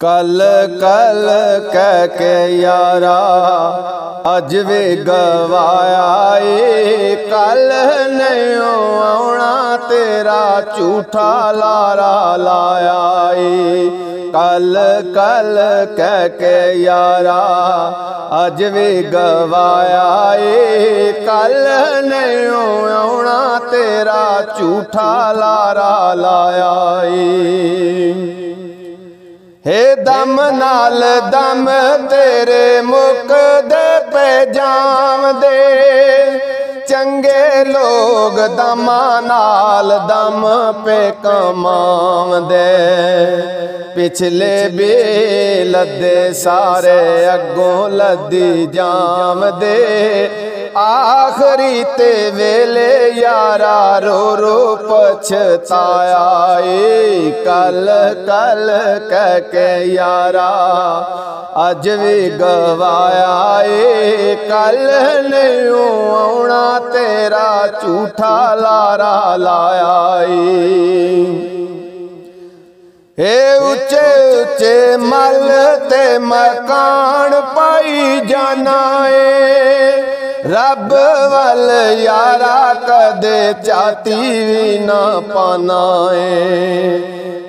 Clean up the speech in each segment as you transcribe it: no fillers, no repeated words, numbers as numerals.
कल कल कह के यारा अज वे गवाया ए, कल नहीं आना तेरा झूठा लारा लाया ए। कल कल कह के यारा अज वे गवाया ए, कल नहीं आना तेरा झूठा लारा लाया ए। हे दम नाल दम तेरे मुक दे पे जाम दे, चंगे लोग दमा नाल दम पे कमाम दे। पिछले भी लदे सारे अगों लदी जाम दे, आखरी ते वेले यारा रो रो पछताया ए। कल कल कह के यारा अज भी गवाया ए, कल नहीं आना तेरा झूठा लारा लाया ए। हे उच्चे उच्चे मल ते मकान पाई जाना ए, रब वल यारा कदे चाती भी ना पाना है।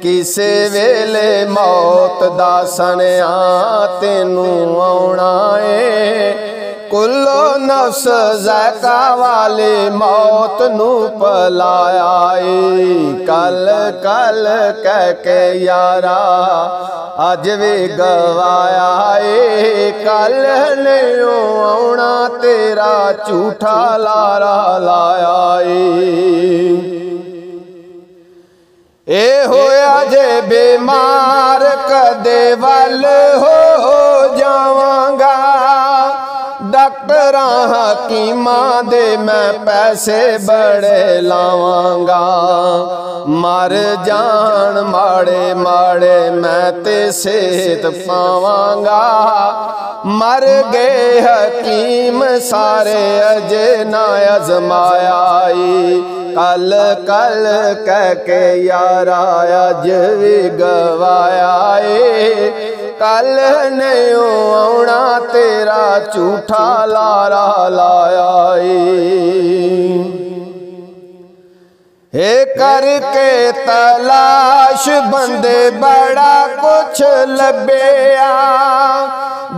किसे वेले मौत दा सनिया तेनू आना है, कुलो नफ्स ज़ायका वाली मौत नू पलाया ए। कल कल कह के यारा अज भी गवाया ए, कल नहीं आना तेरा झूठा लारा लाया ए होया जे बीमार कदे वल हो जावांगा, डॉक्टर हकीमा दे मैं पैसे बड़े लावांगा। मर जान माड़े माड़े मैं ते सेहत पावांगा, मर गए हकीम सारे अजे ना अजमाया ए। कल कल कह के यारा अज भी गवाया ए, कल नहीं आना तेरा झूठा लारा लाया ए। हे करके तलाश बंदे बड़ा कुछ लभ्या,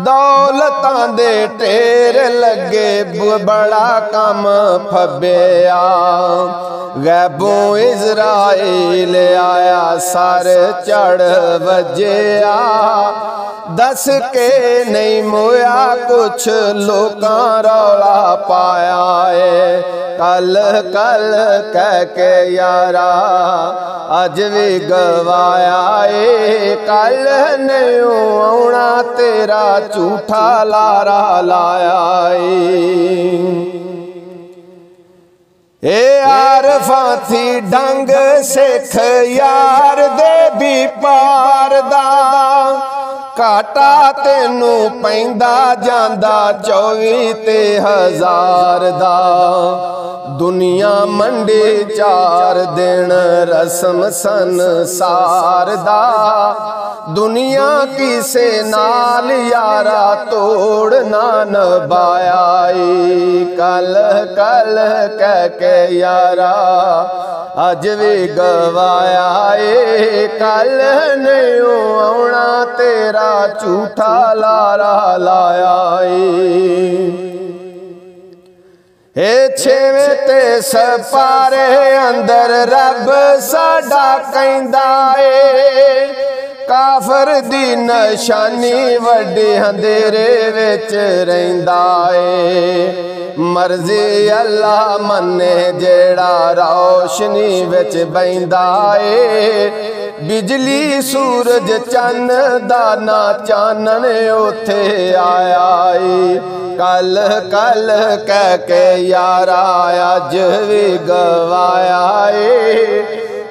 दौलतां दे ढेर लगे बड़ा कम फब्या। गैबों इज़राइल आया सर चढ़ वजया, दस के नहीं मोया कुछ लोकां रौला पाया है। कल कल कह के यारा अज भी गवाया ए, कल नहीं आना तेरा झूठा लारा लाया ए। आरफा थी ढंग सिख यार दे भी पार दा, काटा तेनू पैंदा जांदा 24,000 दा। दुनिया मंडी 4 दिन रस्म संसार दा, दुनिया किसे नाल यारा तोड़ ना नभाया ए। कल कल कह के यारा अज भी गवाया ए, कल नहीं आना तेरा झूठा लारा लाया ए। हे छेवे ते सपारे अंदर रब साडा कहंदा ए, काफर दी निशानी वड्डे अंधेरे विच रहिंदा ए। मर्जी अल्लाह मन्ने जेड़ा रोशनी विच बहिंदा ए, बिजली सूरज चन्न दा ना चानन उथे आया ए। कल कल कह के यारा अज भी गवाया ए,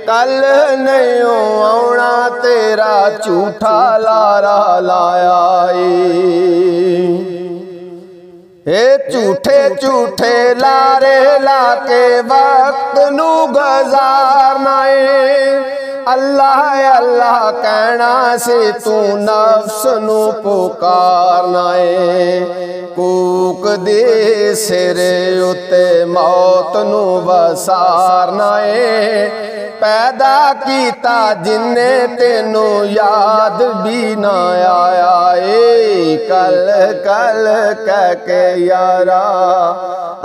कल नहीं आना तेरा झूठा लारा लाया ए। झूठे झूठे लारे लाके वक्त नू गुजारना ए, अल्लाह अल्लाह कहना से तू नफ्स नू पुकारना है। कूक दे सिर उत्ते मौत नू वसारना है। पैदा किता जिन्ने तेनू याद भी ना आया ए। कल कल कह के यारा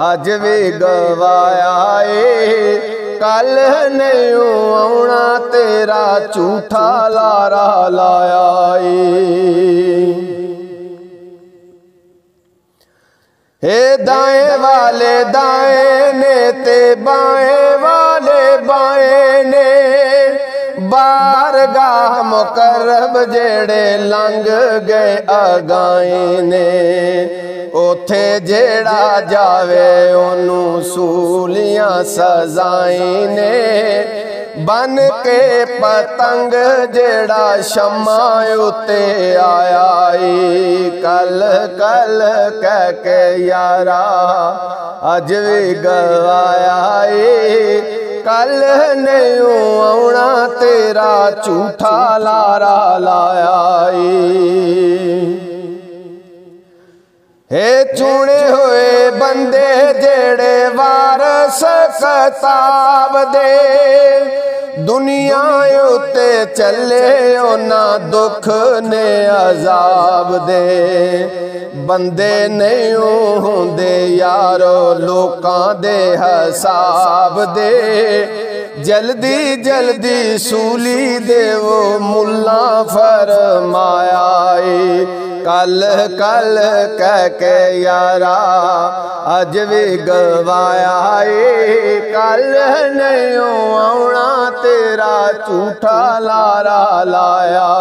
अज भी गवाया ए। कल नहीं आउना तेरा झूठा लारा लाया हे। दाएं वाले दाएं ने ते बाएं वाले बाएं ने। बारगाह मुकर्रब जेड़े लंघ गए अगाए ने। उथे जेड़ा जावे ओनू सूलियां सजाई ने। बन के पतंग जेड़ा शम्मा उते आया ए। कल कल कह के यारा अज भी गवाया ए। कल नहीं आउना तेरा झूठा लारा लाया हे। चुने हुए बंदे जेड़े वारस किताब दे। दुनिया उते चले ओना दुख ने अजाब दे। बंदे नहीं होंदे यारो लोकां दे हिसाब दे। जल्दी जल्दी सूली देवो मुल्ला फरमाया ए। कल कल कह के यारा अज भी गवाया ए। कल नहीं आउना तेरा झूठा लारा लाया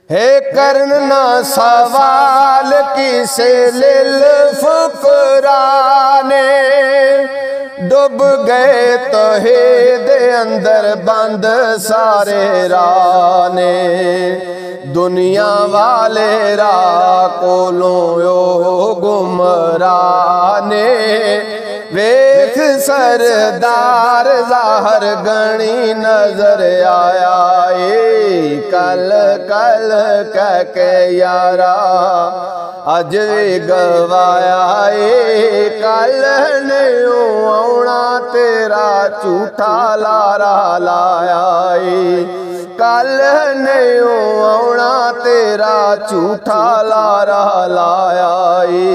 हे। करन ना सवाल किसे लिल फुकराने। डूब गए तौहीद अंदर बंद सारे राने। दुनिया वाले रा कोलों यो गुमराने। वेख सरदार ज़ाहर गणी नजर आया ए। कल कल कह के यारा अज भी गवाया ए। कल नहीं आउना तेरा झूठा लारा लाया ए। कल नहीं आउना तेरा झूठा लारा लाया ए।